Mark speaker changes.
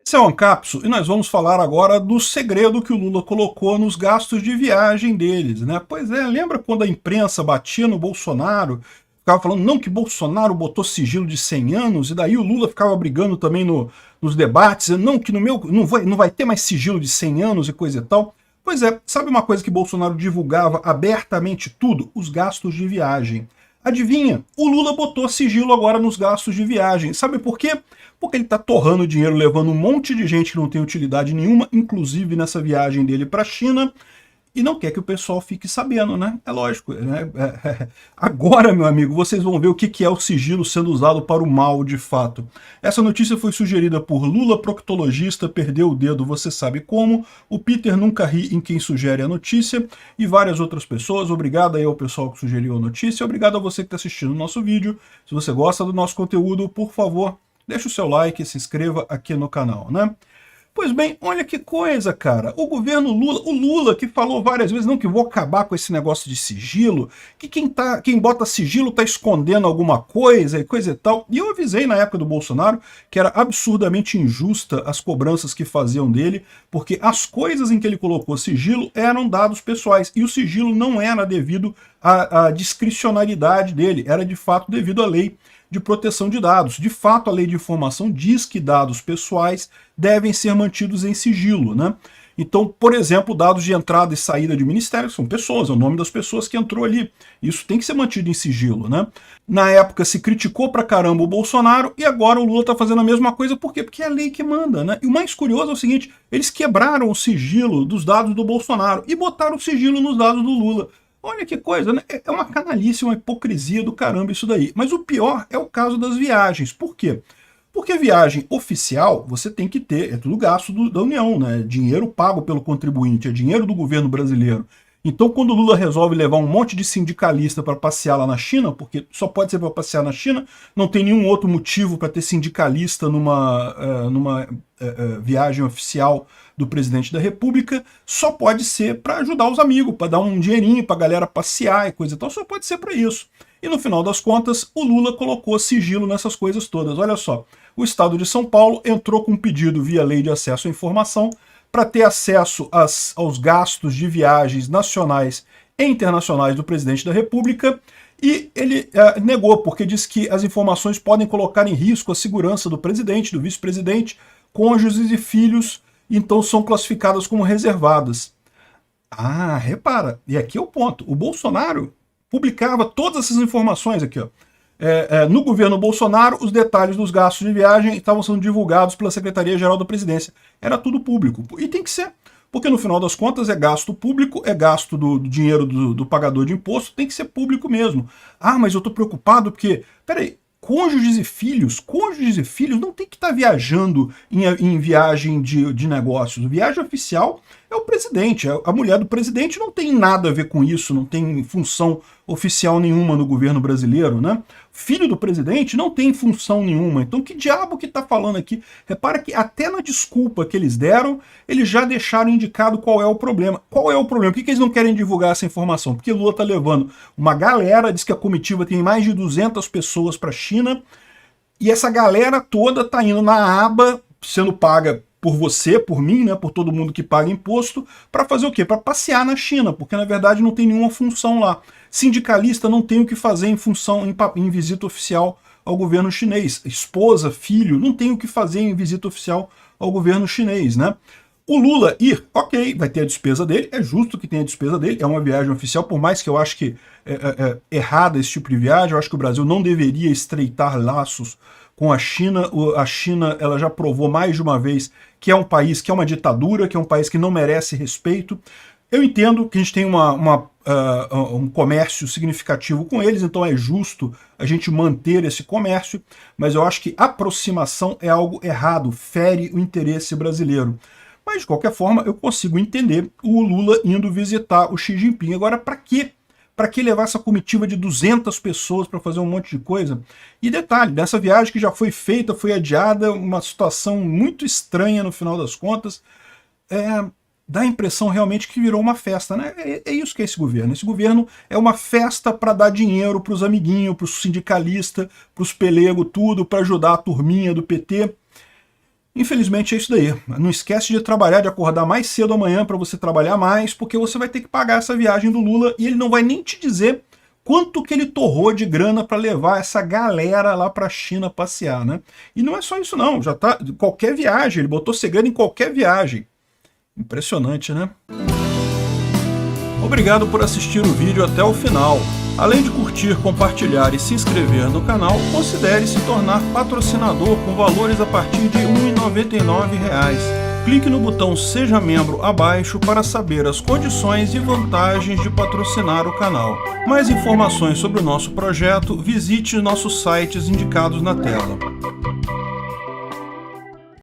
Speaker 1: Esse é o Ancapso e nós vamos falar agora do segredo que o Lula colocou nos gastos de viagem deles, né? Pois é, lembra quando a imprensa batia no Bolsonaro, ficava falando não que Bolsonaro botou sigilo de 100 anos, e daí o Lula ficava brigando também nos debates, não que no meu não vai ter mais sigilo de 100 anos e coisa e tal. Pois é, sabe uma coisa que Bolsonaro divulgava abertamente tudo? Os gastos de viagem. Adivinha? O Lula botou sigilo agora nos gastos de viagem. Sabe por quê? Porque ele está torrando dinheiro, levando um monte de gente que não tem utilidade nenhuma, inclusive nessa viagem dele para a China, e não quer que o pessoal fique sabendo, né? É lógico. Né? Agora, meu amigo, vocês vão ver o que é o sigilo sendo usado para o mal, de fato. Essa notícia foi sugerida por Lula, proctologista, perdeu o dedo, você sabe como, o Peter nunca ri em quem sugere a notícia, e várias outras pessoas. Obrigado aí ao pessoal que sugeriu a notícia, obrigado a você que está assistindo o nosso vídeo. Se você gosta do nosso conteúdo, por favor, deixa o seu like e se inscreva aqui no canal, né? Pois bem, olha que coisa, cara. O governo Lula, o Lula que falou várias vezes, não, que vou acabar com esse negócio de sigilo, que quem bota sigilo tá escondendo alguma coisa e coisa e tal. E eu avisei na época do Bolsonaro que era absurdamente injusta as cobranças que faziam dele, porque as coisas em que ele colocou sigilo eram dados pessoais, e o sigilo não era devido à discricionariedade dele, era de fato devido à lei de proteção de dados. De fato, a lei de informação diz que dados pessoais devem ser mantidos em sigilo, né? Então, por exemplo, dados de entrada e saída de ministério são pessoas, é o nome das pessoas que entrou ali. Isso tem que ser mantido em sigilo, né? Na época se criticou pra caramba o Bolsonaro e agora o Lula tá fazendo a mesma coisa. Por quê? Porque é a lei que manda, né? E o mais curioso é o seguinte, eles quebraram o sigilo dos dados do Bolsonaro e botaram o sigilo nos dados do Lula. Olha que coisa, né? É uma canalice, uma hipocrisia do caramba isso daí. Mas o pior é o caso das viagens. Por quê? Porque viagem oficial você tem que ter, é tudo gasto da União, né? Dinheiro pago pelo contribuinte, é dinheiro do governo brasileiro. Então, quando o Lula resolve levar um monte de sindicalista para passear lá na China, porque só pode ser para passear na China, não tem nenhum outro motivo para ter sindicalista numa viagem oficial do presidente da República, só pode ser para ajudar os amigos, para dar um dinheirinho para a galera passear e coisa e tal, só pode ser para isso. E no final das contas, o Lula colocou sigilo nessas coisas todas. Olha só, o Estado de São Paulo entrou com um pedido via Lei de Acesso à Informação para ter acesso aos gastos de viagens nacionais e internacionais do presidente da República, e ele negou, porque diz que as informações podem colocar em risco a segurança do presidente, do vice-presidente, cônjuges e filhos, então são classificadas como reservadas. Ah, repara, e aqui é o ponto, o Bolsonaro publicava todas essas informações aqui, ó. No governo Bolsonaro, os detalhes dos gastos de viagem estavam sendo divulgados pela Secretaria-Geral da Presidência. Era tudo público. E tem que ser, porque no final das contas é gasto público, é gasto do dinheiro do pagador de imposto, tem que ser público mesmo. Ah, mas eu estou preocupado porque, peraí, cônjuges e filhos não tem que estar viajando em viagem de negócios. Viagem oficial é o presidente, a mulher do presidente não tem nada a ver com isso, não tem função oficial nenhuma no governo brasileiro, né? Filho do presidente não tem função nenhuma, então que diabo que tá falando aqui? Repara que até na desculpa que eles deram, eles já deixaram indicado qual é o problema. Qual é o problema? Por que eles não querem divulgar essa informação? Porque Lula tá levando uma galera, diz que a comitiva tem mais de 200 pessoas para a China, e essa galera toda tá indo na aba, sendo paga por você, por mim, né, por todo mundo que paga imposto, para fazer o quê? Para passear na China, porque na verdade não tem nenhuma função lá. Sindicalista não tem o que fazer em visita oficial ao governo chinês. Esposa, filho, não tem o que fazer em visita oficial ao governo chinês, né? O Lula ir, ok, vai ter a despesa dele, é justo que tenha a despesa dele, é uma viagem oficial, por mais que eu acho que é errada esse tipo de viagem, eu acho que o Brasil não deveria estreitar laços com a China. A China, ela já provou mais de uma vez que é um país que é uma ditadura, que é um país que não merece respeito. Eu entendo que a gente tem um comércio significativo com eles, então é justo a gente manter esse comércio, mas eu acho que aproximação é algo errado, fere o interesse brasileiro. Mas, de qualquer forma, eu consigo entender o Lula indo visitar o Xi Jinping. Agora, para quê? Para que levar essa comitiva de 200 pessoas para fazer um monte de coisa? E detalhe, dessa viagem que já foi feita, foi adiada, uma situação muito estranha no final das contas, dá a impressão realmente que virou uma festa, né? É isso que é esse governo. Esse governo é uma festa para dar dinheiro para os amiguinhos, para os sindicalistas, para os pelegos, tudo, para ajudar a turminha do PT. Infelizmente é isso daí. Não esquece de trabalhar, de acordar mais cedo amanhã para você trabalhar mais, porque você vai ter que pagar essa viagem do Lula e ele não vai nem te dizer quanto que ele torrou de grana para levar essa galera lá para a China passear, né? E não é só isso não, já tá qualquer viagem, ele botou segredo em qualquer viagem. Impressionante, né? Obrigado por assistir o vídeo até o final. Além de curtir, compartilhar e se inscrever no canal, considere se tornar patrocinador com valores a partir de R$ 1,99. Clique no botão Seja Membro abaixo para saber as condições e vantagens de patrocinar o canal. Mais informações sobre o nosso projeto, visite nossos sites indicados na tela.